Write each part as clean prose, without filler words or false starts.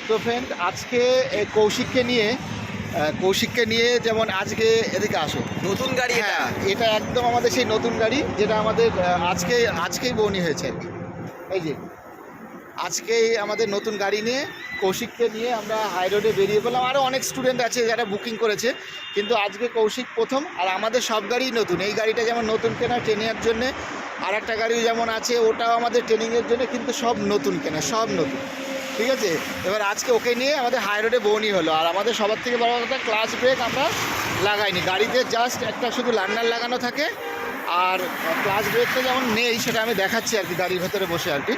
তো ফ্রেন্ড আজকে কৌশিককে নিয়ে যেমন আজকে এদিকে আসো নতুন গাড়ি এটা। হ্যাঁ, এটা একদম আমাদের সেই নতুন গাড়ি যেটা আমাদের আজকেই বউনি হয়েছে আর কি। এই যে আজকেই আমাদের নতুন গাড়ি নিয়ে কৌশিককে নিয়ে আমরা হাই রোডে বেরিয়ে পড়লাম। আরও অনেক স্টুডেন্ট আছে যারা বুকিং করেছে, কিন্তু আজকে কৌশিক প্রথম। আর আমাদের সব গাড়িই নতুন। এই গাড়িটা যেমন নতুন কেনা ট্রেনিংয়ের জন্যে, আর একটা গাড়ি যেমন আছে ওটাও আমাদের ট্রেনিংয়ের জন্য, কিন্তু সব নতুন কেনা, সব নতুন। ঠিক আছে, এবার আজকে ওকে নিয়ে আমাদের হাই রোডে বউনি হলো। আর আমাদের সবার থেকে বড় কথা, ক্লাচ ব্রেক আমরা লাগাইনি গাড়িতে, জাস্ট একটা শুধু লার্নার লাগানো থাকে। আর ক্লাচ ব্রেকটা যেমন নেই সেটা আমি দেখাচ্ছি আর কি, গাড়ির ভেতরে বসে আর কি।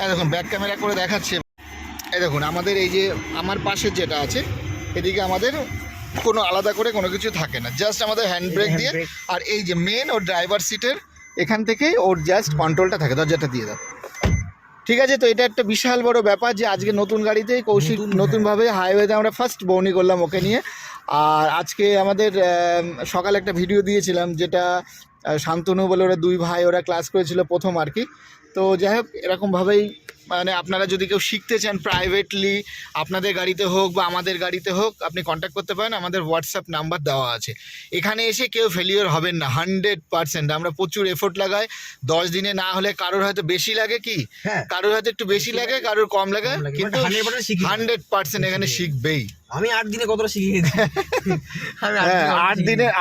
এই দেখুন ব্যাক ক্যামেরা করে দেখাচ্ছে। এই দেখুন আমাদের এই যে আমার পাশে যেটা আছে এদিকে আমাদের কোনো আলাদা করে কোনো কিছু থাকে না, জাস্ট আমাদের হ্যান্ড ব্রেক দিয়ে। আর এই যে মেন ওর ড্রাইভার সিটের এখান থেকেই ওর জাস্ট কন্ট্রোলটা থাকে, দরজাটা দিয়ে দাও। ঠিক আছে, তো এটা একটা বিশাল বড় ব্যাপার যে আজকে নতুন গাড়িতেই কৌশিক নতুনভাবে হাইওয়েতে আমরা ফার্স্ট বউনি করলাম ওকে নিয়ে। আর আজকে আমাদের সকালে একটা ভিডিও দিয়েছিলাম, যেটা শান্তনু বলে ওরা দুই ভাই ওরা ক্লাস করেছিল প্রথম আর কি। তো যাই হোক, এরকমভাবেই মানে আপনারা যদি কেউ শিখতে চান প্রাইভেটলি, আপনাদের গাড়িতে হোক বা আমাদের গাড়িতে হোক, আপনি কন্ট্যাক্ট করতে পারেন। আমাদের হোয়াটসঅ্যাপ নাম্বার দেওয়া আছে। এখানে এসে কেউ ফেলিওর হবেন না 100%। আমরা প্রচুর এফোর্ট লাগাই। 10 দিনে না হলে কারোর হয়তো বেশি লাগে, কি কারোর হয়তো একটু বেশি লাগে, কারোর কম লাগে, কিন্তু 100% এখানে শিখবেই। আমি 8 দিনে কতটা শিখে গেছি। হ্যাঁ,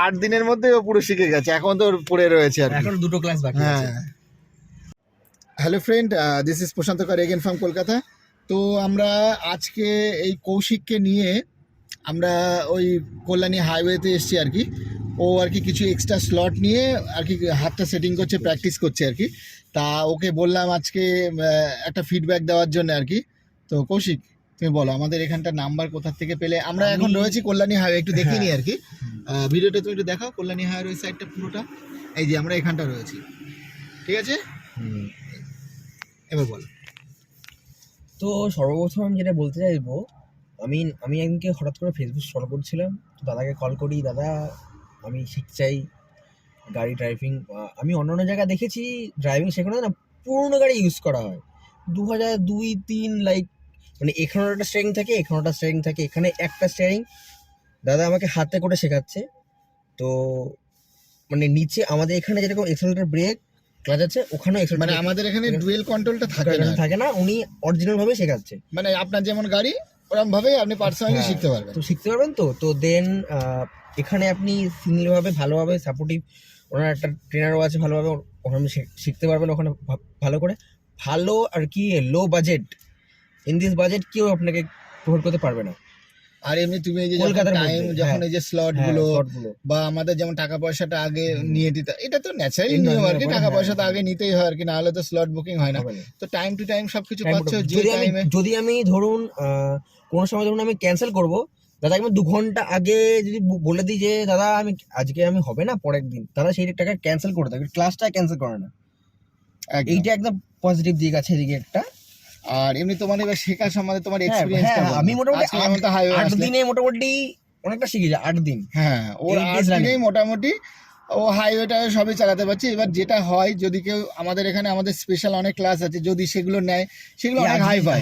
8 দিনের মধ্যে ও পুরো শিখে গেছে। এখন তো ওর পড়ে রয়েছে আর এখন 2টো ক্লাস বাকি আছে। হ্যালো ফ্রেন্ড, দিস ইজ প্রশান্ত কর এগেন ফ্রম কলকাতা। তো আমরা আজকে এই কৌশিককে নিয়ে আমরা ওই কল্যাণী হাইওয়েতে এসেছি আর কি। ও আর কি কিছু এক্সট্রা স্লট নিয়ে আর কি হাতটা সেটিং করছে, প্র্যাকটিস করছে আর কি। তা ওকে বললাম আজকে একটা ফিডব্যাক দেওয়ার জন্য আর কি। তো কৌশিক, তুমি বলো আমাদের এখানটার নাম্বার কোথা থেকে পেলে? আমরা এখন রয়েছি কল্যাণী হাইওয়ে, একটু দেখিয়ে নিই আর কি। ভিডিওটা তুমি একটু দেখাও, কল্যাণী হাইওয়ে সাইডটা পুরোটা। এই যে আমরা এখানটা রয়েছি, ঠিক আছে? এবার বল। তো সর্বপ্রথম যেটা বলতে চাইবো, আমি একদিনকে হঠাৎ করে ফেসবুক স্ক্রল করছিলাম, তো দাদাকে কল করি, দাদা আমি শিখতে চাই গাড়ি ড্রাইভিং। আমি অন্য অন্য জায়গায় দেখেছি ড্রাইভিং শেখানো না পুরোনো গাড়ি ইউজ করা হয়, 2002-3 লাইক, মানে এখানে একটা স্টিয়ারিং থাকে, এখানে একটা স্টিয়ারিং থাকে, এখানে একটা স্টিয়ারিং। দাদা আমাকে হাতে করে শেখাচ্ছে। তো মানে নিচে আমাদের এখানে যেরকম এক্সেলারেটর ব্রেক ক্লাচ আছে, ওখানে মানে আমাদের এখানে ডুয়েল কন্ট্রোলটা থাকে না, উনি অরিজিনাল ভাবে শেখাচ্ছে। মানে আপনার যেমন গাড়ি ওরকম ভাবেই আপনি পার্সোনালি শিখতে পারবেন। তো শিখতে পারবেন। তো দেন এখানে আপনি সিঙ্গেল ভাবে ভালোভাবে সাপোর্টিভ, ওনার একটা ট্রেনারও আছে ভালোভাবে, ওখানে শিখতে পারবেন ওখানে ভালো করে। ভালো আর কি low budget, in this budget কেউ আপনাকে প্রোভাইড করতে পারবে না। আর এমনি তুমি এই যে কলকাতার টাইম যখন এই যে স্লট গুলো বা আমাদের যেমন টাকা পয়সাটা আগে নিয়ে দিতে, এটা তো ন্যাচারালি নিয়ম আর কি, টাকা পয়সা তো আগে নিতেই হয় আর কি, না হলে তো স্লট বুকিং হয় না। তো টাইম টু টাইম সবকিছু পাচ্ছ যে টাইমে। যদি আমি ধরুন কোনো সময় ধরুন আমি ক্যান্সেল করবো, দাদা আমি 2 ঘন্টা আগে যদি বলে দিই যে দাদা আমি আজকে আমি হবে না পরের দিন, দাদা সেই টাকা ক্যান্সেল করে দেবে, ক্লাসটা ক্যান্সেল করে না। এইটা একদম পজিটিভ দিক আছে এদিকে একটা। আর এমনি তোমার এবার শেখা সম্বন্ধে তোমার এক্সপেরিয়েন্স কেমন? আমি মোটামুটি 8 দিনে মোটামুটি অনেকটা শিখেছি। 8 দিন, হ্যাঁ, ওর 8 দিনেই মোটামুটি ও হাইওয়েটা সবই চালাতে পারছে। এবার যেটা হয়, যদি কেউ আমাদের এখানে আমাদের স্পেশাল অনেক ক্লাস আছে, যদি সেগুলো নেয় সেগুলো অনেক হাই ফাই,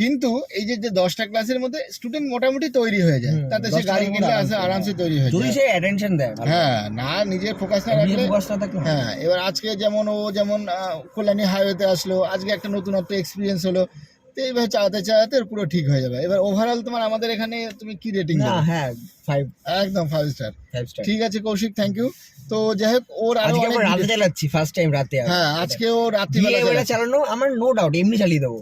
কিন্তু এই যে 10টা ক্লাসের মধ্যে স্টুডেন্ট মোটামুটি তৈরি হয়ে যায়, তাতে সে গাড়ি কিনলে আরামসে তৈরি হয়ে যায়, যদি সে অ্যাটেনশন দেয়। হ্যাঁ, না নিজের ফোকাস না রাখলে। হ্যাঁ, এবার আজকে যেমন কল্যাণী হাইওয়েতে আসলো, আজকে একটা নতুনত্ব এক্সপিরিয়েন্স হলো, তো এইভাবে চালাতে চালাতে পুরো ঠিক হয়ে যাবে। এবার ওভারঅল তোমার আমাদের এখানে তুমি কি রেটিং দেবে? হ্যাঁ 5, একদম 5 স্টার। ঠিক আছে কৌশিক, থ্যাংক ইউ। তো যাই হোক, ওর আরো অনেক রাতে চালাচ্ছি, ফার্স্ট টাইম রাতে। হ্যাঁ, আজকে ও রাত্রিবেলা চালানো আমার নো ডাউট, এমনি চালিয়ে দেবো,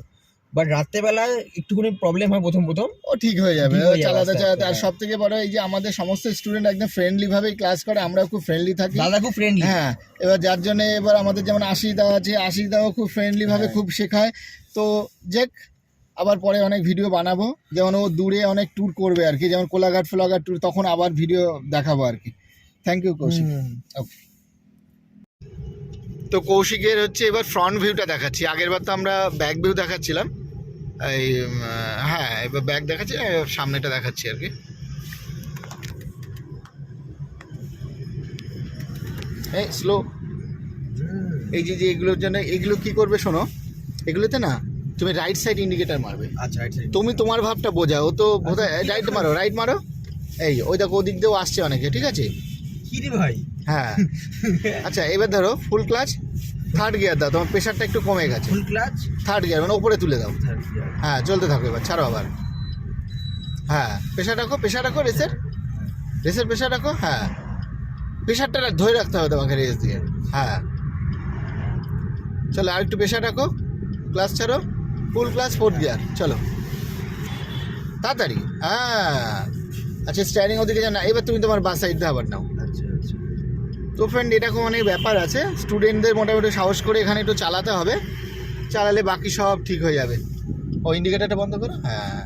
বাট রাত্রেবেলা একটুখানি প্রবলেম হয় প্রথম ও ঠিক হয়ে যাবে চালাতে চালাতে। আর সব থেকে বড় এই যে আমাদের সমস্ত স্টুডেন্ট একদম ফ্রেন্ডলি ভাবেই ক্লাস করে, আমরাও খুব ফ্রেন্ডলি থাকি, দাদা খুব ফ্রেন্ডলি। হ্যাঁ, এবার যার জন্য এবার আমাদের যেমন আশিসদা আছে, আশিসদাও খুব ফ্রেন্ডলি ভাবে খুব শেখায়। তো আবার পরে অনেক ভিডিও বানাবো, যেমন ও দূরে অনেক ট্যুর করবে আর কি, যেমন কোলাঘাট ফোলাঘাট ট্যুর, তখন আবার ভিডিও দেখাবো আর কি। Thank you Kaushik. ওকে, তো কৌশিকের হচ্ছে এবার ফ্রন্ট ভিউটা দেখাচ্ছি। আগের বার তো আমরা ব্যাক ভিউ দেখাচ্ছিলাম, এই হ্যাঁ এবার ব্যাক দেখাচ্ছি, সামনেটা দেখাচ্ছি আর কি। এই স্লো এই যে যে এগুলোর জন্য এগুলো কি করবে শোনো, এগুলোতে না তুমি রাইট সাইড ইন্ডিকেটার মারবে। আচ্ছা তুমি তোমার ভাবটা বোঝাও, ও তো বোধহয় রাইট মারো, রাইট মারো। এই ওই দেখো ওদিক দিয়েও আসছে অনেকে, ঠিক আছে? কি রে ভাই? হ্যাঁ আচ্ছা, এবার ধরো ফুল ক্লাচ, থার্ড গিয়ার দাও, তোমার প্রেশারটা একটু কমে গেছে। ফুল ক্লাচ, থার্ড গিয়ার মানে ওপরে তুলে দাও। হ্যাঁ চলতে থাকো, এবার ছাড়ো আবার। হ্যাঁ প্রেশার রাখো, প্রেশার রাখো, রেসের প্রেশার রাখো। হ্যাঁ প্রেশারটা ধরে রাখতে হবে তোমাকে রেস দিয়ে। হ্যাঁ চলো আর একটু প্রেশার রাখো, ক্লাস ছাড়ো, ফুল ক্লাস, ফোর্থ গিয়ার, চলো তাড়াতাড়ি। হ্যাঁ আচ্ছা স্টারিং ওদিকে যাও না, এবার তুমি তোমার বাস সাইড দিয়ে আবার নাও। আচ্ছা আচ্ছা। তো ফ্রেন্ড এরকম অনেক ব্যাপার আছে, স্টুডেন্টদের মোটামুটি সাহস করে এখানে একটু চালাতে হবে, চালালে বাকি সব ঠিক হয়ে যাবে। ও ইন্ডিকেটারটা বন্ধ করো। হ্যাঁ